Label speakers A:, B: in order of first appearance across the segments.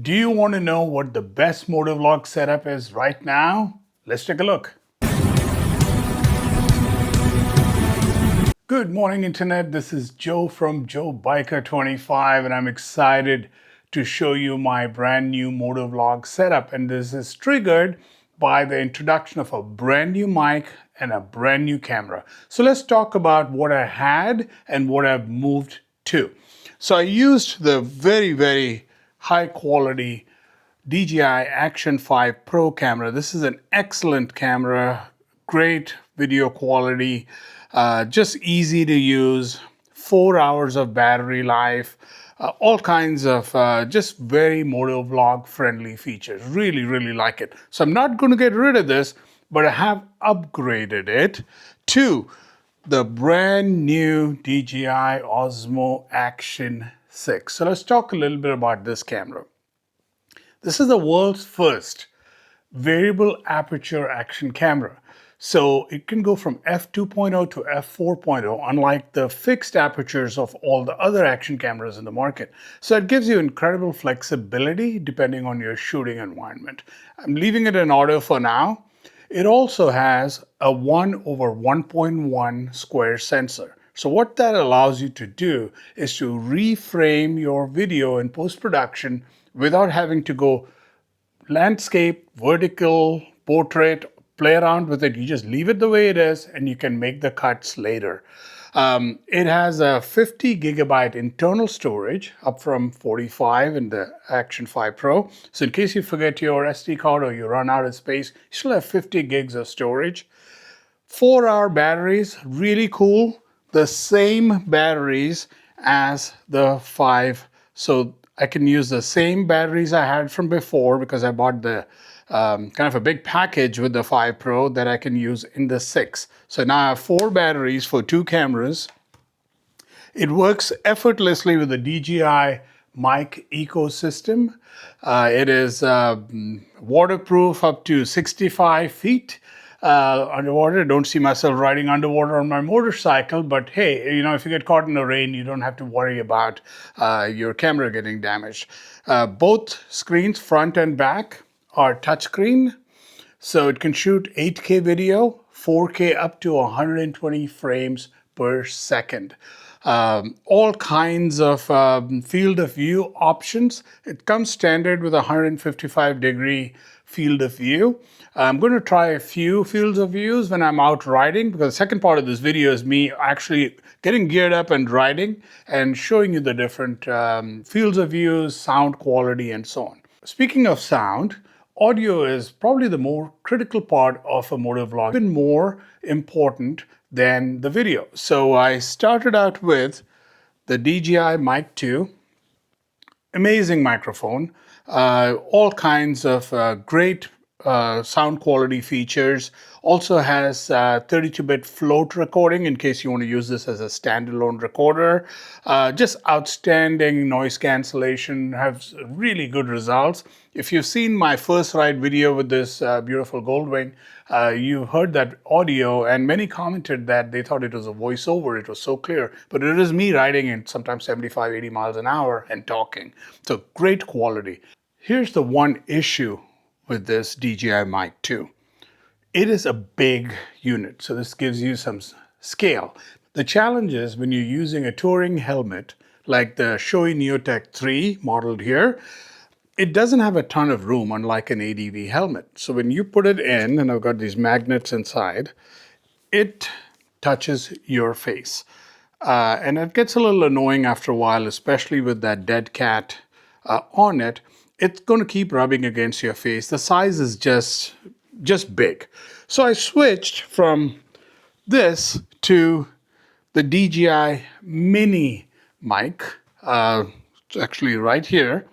A: Do you want to know what the best Motovlog setup is right now? Let's take a look. Good morning, Internet. This is Joe from Joe Biker 25, and I'm excited to show you my brand new Motovlog setup. And this is triggered by the introduction of a brand new mic and a brand new camera. So let's talk about what I had and what I've moved to. So I used the very high quality DJI Action 5 Pro camera. This is an excellent camera, great video quality, just easy to use, 4 hours of battery life, all kinds of just very motovlog friendly features. Really like it. So I'm not going to get rid of this, but I have upgraded it to the brand new DJI Osmo Action 6. So let's talk a little bit about this camera. This is the world's first variable aperture action camera. So it can go from f2.0 to f4.0, unlike the fixed apertures of all the other action cameras in the market. So it gives you incredible flexibility depending on your shooting environment. I'm leaving it in auto for now. It also has a 1/1.1 square sensor. So what that allows you to do is to reframe your video in post-production without having to go landscape, vertical, portrait, play around with it. You just leave it the way it is and you can make the cuts later. It has a 50 gigabyte internal storage, up from 45 in the Action 5 Pro. So in case you forget your SD card or you run out of space, you still have 50 gigs of storage. 4-hour batteries, really cool. The same batteries as the 5. So I can use the same batteries I had from before because I bought the kind of a big package with the 5 Pro that I can use in the 6. So now I have 4 batteries for 2 cameras. It works effortlessly with the DJI mic ecosystem. It is waterproof up to 65 feet. Underwater. Don't see myself riding underwater on my motorcycle, but hey, you know, if you get caught in the rain, you don't have to worry about your camera getting damaged. Both screens, front and back, are touchscreen, so it can shoot 8K video, 4K up to 120 frames per second. All kinds of field of view options. It comes standard with a 155-degree field of view. I'm going to try a few fields of views when I'm out riding, because the second part of this video is me actually getting geared up and riding and showing you the different fields of views, sound quality, and so on. Speaking of sound, audio is probably the more critical part of a motovlog, even more important than the video. So I started out with the DJI Mic 2, amazing microphone, all kinds of great sound quality features. Also has 32-bit float recording in case you want to use this as a standalone recorder. Just outstanding noise cancellation, has really good results. If you've seen my first ride video with this beautiful Goldwing, you heard that audio, and many commented that they thought it was a voiceover. It was so clear, but it is me riding in sometimes 75, 80 miles an hour and talking. So great quality. Here's the one issue with this DJI Mic 2. It is a big unit, so this gives you some scale. The challenge is when you're using a touring helmet like the Shoei Neotech 3 modeled here, it doesn't have a ton of room, unlike an ADV helmet. So when you put it in, and I've got these magnets inside, it touches your face. And it gets a little annoying after a while, especially with that dead cat on it. It's going to keep rubbing against your face. The size is just big. So I switched from this to the DJI Mini mic. It's actually right here.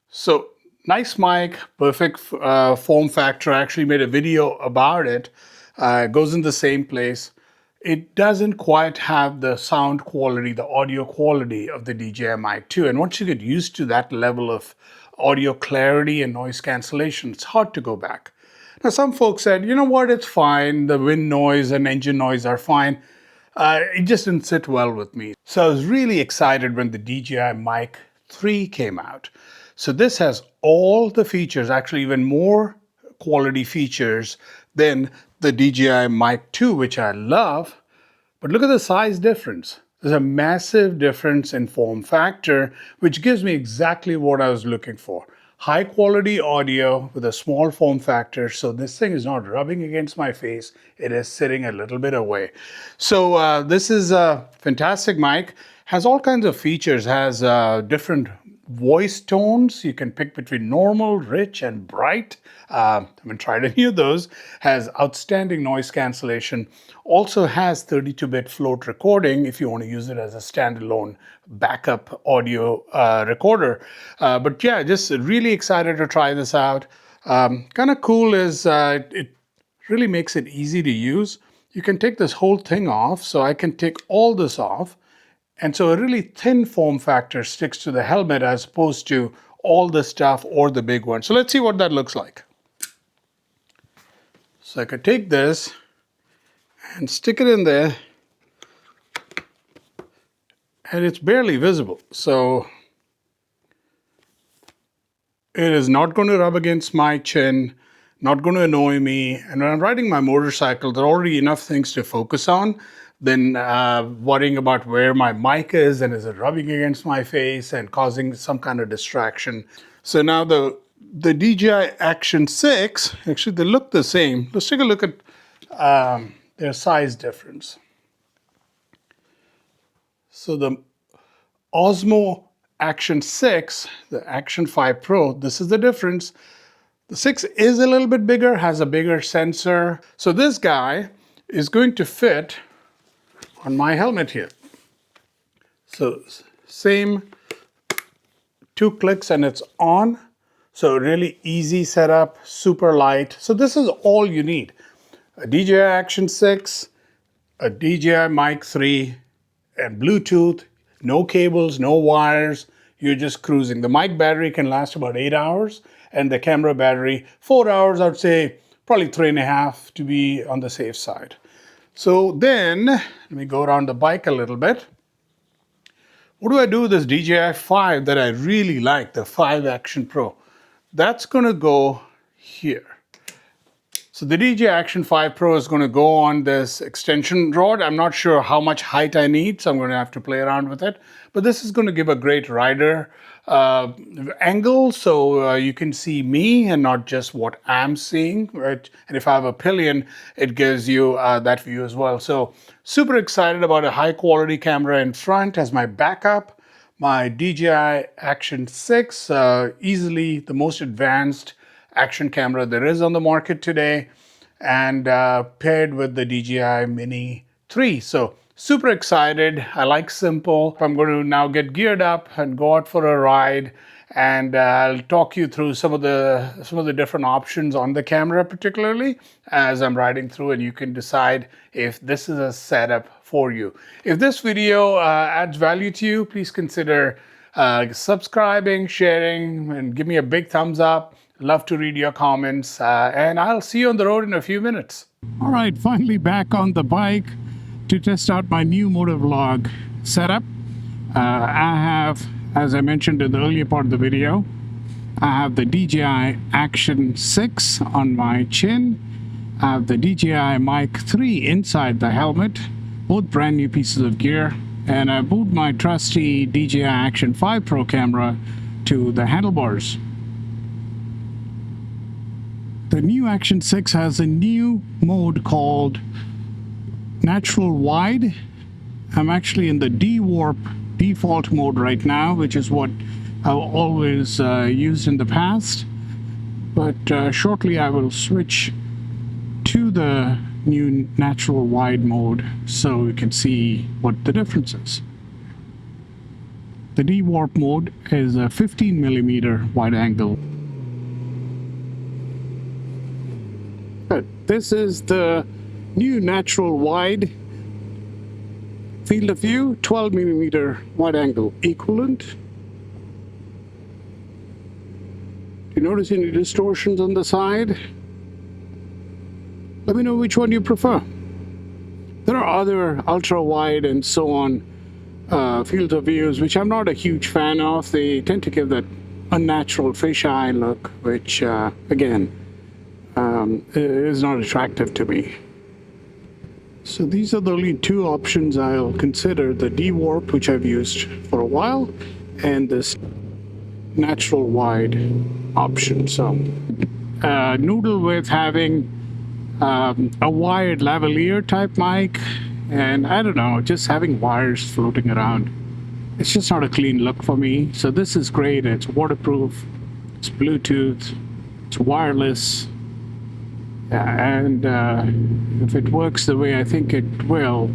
A: So nice mic, perfect form factor. I actually made a video about it. It goes in the same place. It doesn't quite have the sound quality, the audio quality of the DJI Mic 2. And once you get used to that level of audio clarity and noise cancellation, it's hard to go back. Now, some folks said, you know what, it's fine. The wind noise and engine noise are fine. It just didn't sit well with me. So I was really excited when the DJI Mic 3 came out. So this has all the features, actually even more quality features than the DJI Mic 2, which I love. But look at the size difference. There's a massive difference in form factor, which gives me exactly what I was looking for. High quality audio with a small form factor, so this thing is not rubbing against my face. It is sitting a little bit away. So this is a fantastic mic. Has all kinds of features. Has different voice tones. You can pick between normal, rich, and bright. I haven't tried any of those. Has outstanding noise cancellation. Also has 32-bit float recording if you want to use it as a standalone backup audio recorder. But yeah, just really excited to try this out. Kind of cool is it really makes it easy to use. You can take this whole thing off, so I can take all this off. And so a really thin form factor sticks to the helmet as opposed to all the stuff or the big one. So let's see what that looks like. So I could take this and stick it in there, and it's barely visible. So it is not going to rub against my chin, not going to annoy me. And when I'm riding my motorcycle, there are already enough things to focus on than worrying about where my mic is and is it rubbing against my face and causing some kind of distraction. So now the DJI Action 6, actually they look the same. Let's take a look at their size difference. So the Osmo Action 6, the Action 5 Pro, this is the difference. The 6 is a little bit bigger, has a bigger sensor. So this guy is going to fit on my helmet here. So same 2 clicks and it's on. So really easy setup, super light. So this is all you need. A DJI Action 6, a DJI Mic 3, and Bluetooth, no cables, no wires. You're just cruising. The mic battery can last about 8 hours and the camera battery 4 hours. I would say probably 3.5 to be on the safe side. So then, let me go around the bike a little bit. What do I do with this DJI 5 that I really like, the 5 Action Pro? That's going to go here. So the DJI Action 5 Pro is going to go on this extension rod. I'm not sure how much height I need, so I'm going to have to play around with it. But this is going to give a great rider angle, so you can see me and not just what I'm seeing, right? And if I have a pillion, it gives you that view as well. So super excited about a high quality camera in front as my backup. My DJI Action 6, easily the most advanced action camera there is on the market today, and paired with the DJI Mini 3. So super excited. I like simple. I'm going to now get geared up and go out for a ride, and I'll talk you through some of the different options on the camera, particularly as I'm riding through, and you can decide if this is a setup for you. If this video adds value to you, please consider subscribing, sharing, and give me a big thumbs up. Love to read your comments, and I'll see you on the road in a few minutes. All right, finally back on the bike to test out my new Motovlog setup. I have, as I mentioned in the earlier part of the video, I have the DJI Action 6 on my chin. I have the DJI Mic 3 inside the helmet, both brand new pieces of gear, and I moved my trusty DJI Action 5 Pro camera to the handlebars. The new Action 6 has a new mode called Natural Wide. I'm actually in the D-Warp default mode right now, which is what I've always used in the past. But shortly I will switch to the new Natural Wide mode so you can see what the difference is. The D-Warp mode is a 15mm wide angle. This is the new Natural Wide field of view, 12mm wide angle equivalent. Do you notice any distortions on the side? Let me know which one you prefer. There are other ultra wide and so on fields of views which I'm not a huge fan of. They tend to give that unnatural fisheye look, which again is not attractive to me. So these are the only two options I'll consider: the dewarp, which I've used for a while, and this natural wide option. So noodle with having a wired lavalier type mic, and I don't know, just having wires floating around. It's just not a clean look for me. So this is great. It's waterproof, it's Bluetooth, it's wireless, and if it works the way I think it will,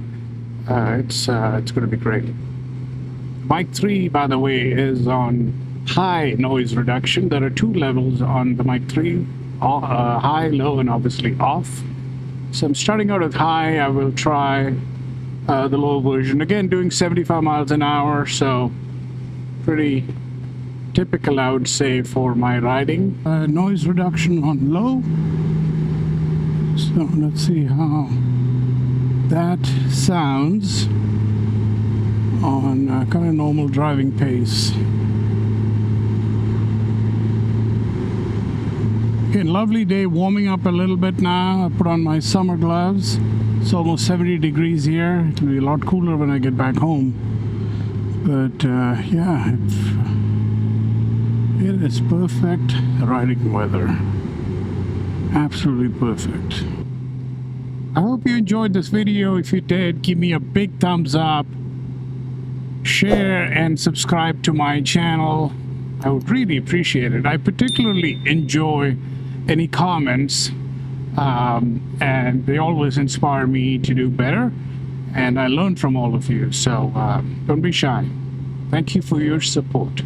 A: it's going to be great. Mic 3, by the way, is on high noise reduction. There are two levels on the mic 3, high, low, and obviously off. So I'm starting out with high. I will try the low version. Again, doing 75 miles an hour, so pretty typical, I would say, for my riding. Noise reduction on low. So let's see how that sounds on kind of normal driving pace. Okay, lovely day, warming up a little bit now. I put on my summer gloves. It's almost 70 degrees here. It'll be a lot cooler when I get back home. But yeah, it is perfect riding weather. Absolutely perfect. I hope you enjoyed this video. If you did, give me a big thumbs up. Share and subscribe to my channel. I would really appreciate it. I particularly enjoy any comments, and they always inspire me to do better, and I learn from all of you. So don't be shy. Thank you for your support.